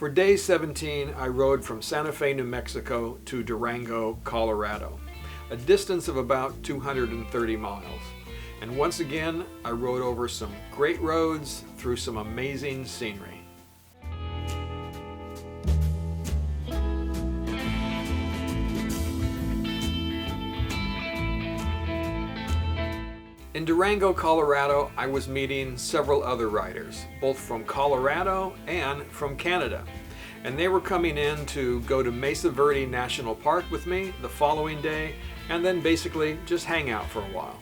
For day 17, I rode from Santa Fe, New Mexico to Durango, Colorado, a distance of about 230 miles. And once again, I rode over some great roads through some amazing scenery. In Durango, Colorado, I was meeting several other riders, both from Colorado and from Canada. And they were coming in to go to Mesa Verde National Park with me the following day, and then basically just hang out for a while.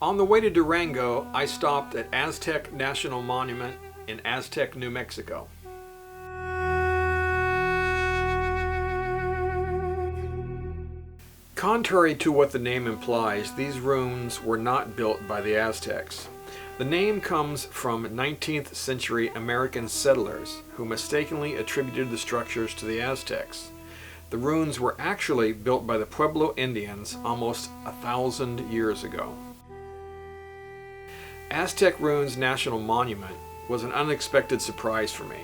On the way to Durango, I stopped at Aztec National Monument in Aztec, New Mexico. Contrary to what the name implies, these ruins were not built by the Aztecs. The name comes from 19th century American settlers who mistakenly attributed the structures to the Aztecs. The ruins were actually built by the Pueblo Indians almost 1,000 years ago. Aztec Ruins National Monument was an unexpected surprise for me.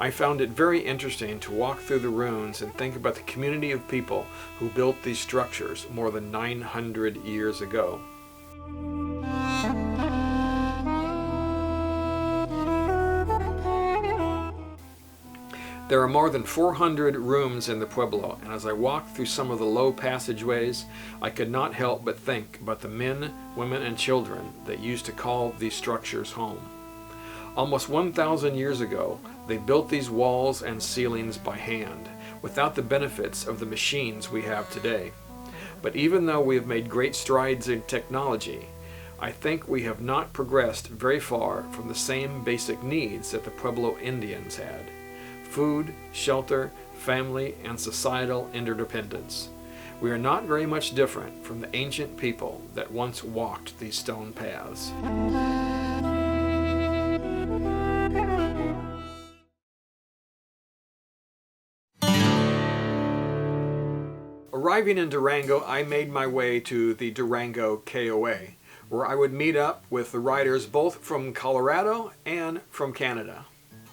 I found it very interesting to walk through the ruins and think about the community of people who built these structures more than 900 years ago. There are more than 400 rooms in the Pueblo, and as I walked through some of the low passageways, I could not help but think about the men, women, and children that used to call these structures home. Almost 1,000 years ago, they built these walls and ceilings by hand, without the benefits of the machines we have today. But even though we have made great strides in technology, I think we have not progressed very far from the same basic needs that the Pueblo Indians had: food, shelter, family, and societal interdependence. We are not very much different from the ancient people that once walked these stone paths. Arriving in Durango, I made my way to the Durango KOA, where I would meet up with the riders both from Colorado and from Canada.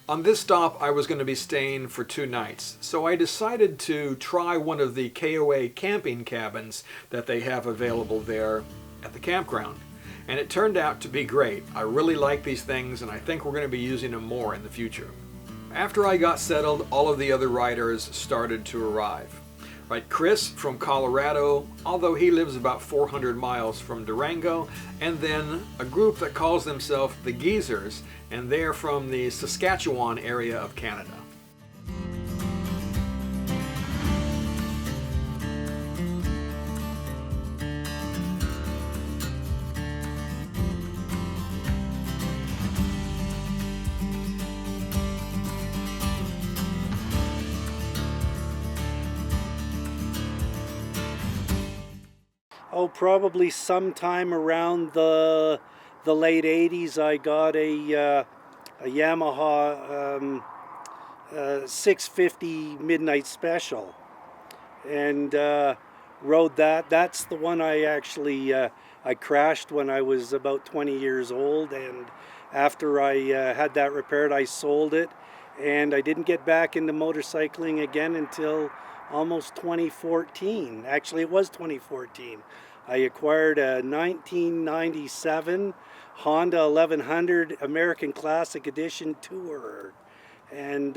On this stop, I was going to be staying for 2 nights, so I decided to try one of the KOA camping cabins that they have available there at the campground. And it turned out to be great. I really like these things, and I think we're going to be using them more in the future. After I got settled, all of the other riders started to arrive. Right, Chris from Colorado, although he lives about 400 miles from Durango, and then a group that calls themselves the Geezers, and they're from the Saskatchewan area of Canada. Oh, probably sometime around the late 80s, I got a Yamaha 650 Midnight Special, and rode that. That's the one I actually I crashed when I was about 20 years old, and after I had that repaired, I sold it, and I didn't get back into motorcycling again until almost 2014. Actually, it was 2014. I acquired a 1997 Honda 1100 American Classic Edition Tourer, and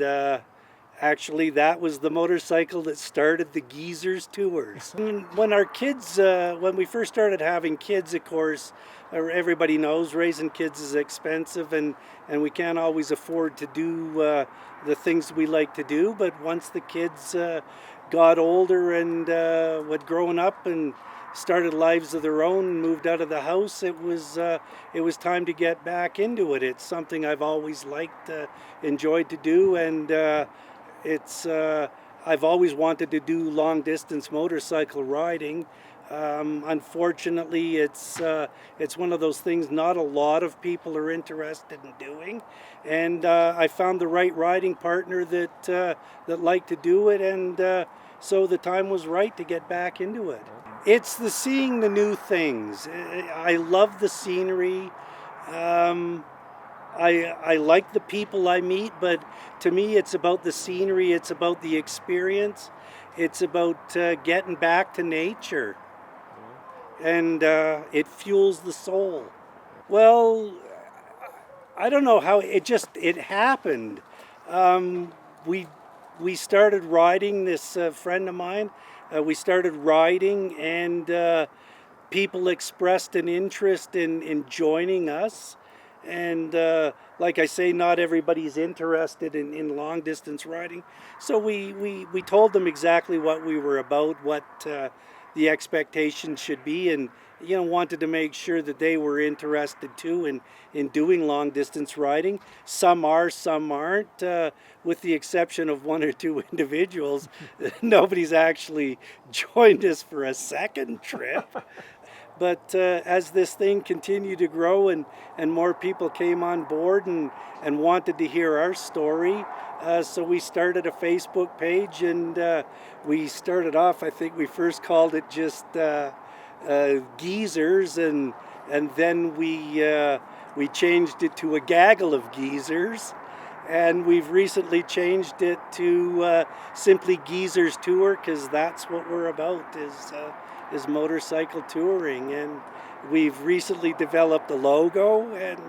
actually that was the motorcycle that started the Geezers tours. When our kids, when we first started having kids, of course, everybody knows raising kids is expensive, and we can't always afford to do the things we like to do. But once the kids got older and had grown up and started lives of their own and moved out of the house, it was time to get back into it. It's something I've always liked, enjoyed to do, and I've always wanted to do long distance motorcycle riding. Unfortunately, it's one of those things not a lot of people are interested in doing, and I found the right riding partner that liked to do it, and so the time was right to get back into it. It's the seeing the new things. I love the scenery. Um, I like the people I meet, but to me, it's about the scenery. It's about the experience. It's about getting back to nature, and it fuels the soul. Well, I don't know how it happened. Um, we we started riding. This friend of mine. We started riding, and people expressed an interest in joining us. And like I say, not everybody's interested in long distance riding. So we told them exactly what we were about, what the expectations should be, and wanted to make sure that they were interested too in doing long distance riding. Some are, some aren't. With the exception of one or two individuals, nobody's actually joined us for a second trip. But as this thing continued to grow and more people came on board and wanted to hear our story, so we started a Facebook page, and we started off, I think we first called it just Geezers, and then we changed it to a gaggle of geezers. And we've recently changed it to simply Geezers Tour, because that's what we're about, is motorcycle touring. And we've recently developed a logo, and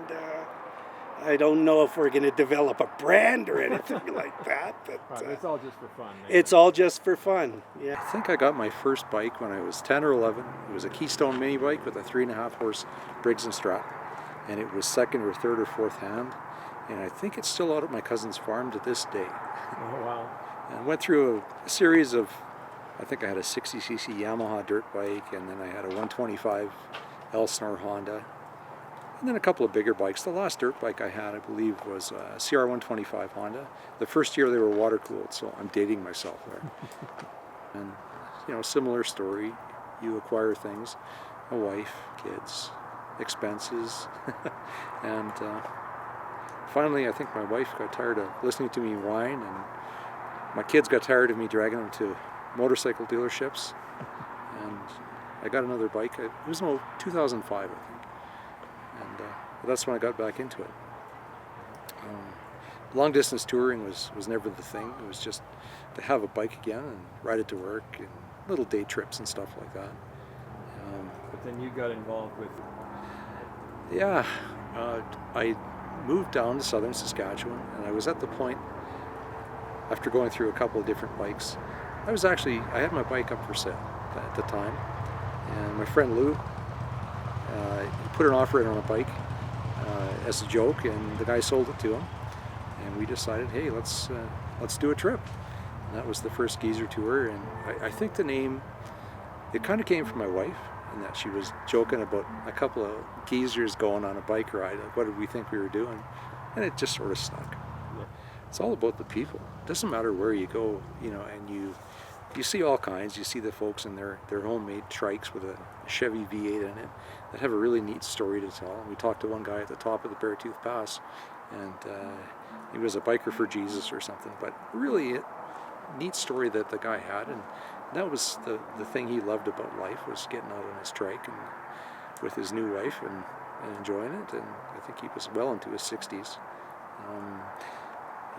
I don't know if we're going to develop a brand or anything like that. But Right, it's all just for fun. it's all just for fun. Yeah. I think I got my first bike when I was 10 or 11. It was a Keystone mini bike with a 3.5 horse Briggs and Strat, and it was second or third or fourth hand. And I think it's still out at my cousin's farm to this day. Oh, wow. And went through a series of, I think I had a 60cc Yamaha dirt bike, and then I had a 125 Elsinore Honda, and then a couple of bigger bikes. The last dirt bike I had, I believe, was a CR125 Honda. The first year they were water cooled, so I'm dating myself there. And similar story. You acquire things, a wife, kids, expenses, and finally, I think my wife got tired of listening to me whine, and my kids got tired of me dragging them to motorcycle dealerships, and I got another bike. It was in 2005, I think, and that's when I got back into it. Long distance touring was never the thing. It was just to have a bike again and ride it to work, and little day trips and stuff like that. But then you got involved with... Yeah, I moved down to southern Saskatchewan, and I was at the point, after going through a couple of different bikes, I had my bike up for sale at the time, and my friend Lou put an offer in on a bike as a joke, and the guy sold it to him, and we decided, hey, let's do a trip. And that was the first Geezer Tour, and I think the name, it kind of came from my wife, and that she was joking about a couple of geezers going on a bike ride. Like, what did we think we were doing? And it just sort of stuck. Yeah. It's all about the people. It doesn't matter where you go, and you see all kinds. You see the folks in their homemade trikes with a Chevy V8 in it that have a really neat story to tell. And we talked to one guy at the top of the Beartooth Pass, and he was a biker for Jesus or something. But really, neat story that the guy had, and that was the thing he loved about life, was getting out on his trike and with his new wife and enjoying it. And I think he was well into his 60s.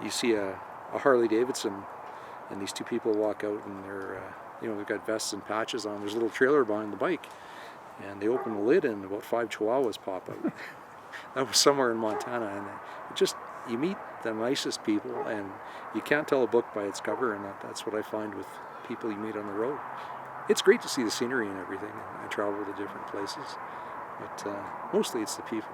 You see a Harley Davidson, and these two people walk out, and they're they've got vests and patches on. There's a little trailer behind the bike, and they open the lid, and about 5 chihuahuas pop out. That was somewhere in Montana, and you meet the nicest people, and you can't tell a book by its cover, and that's what I find with people you meet on the road. It's great to see the scenery and everything, and I travel to different places, but mostly it's the people.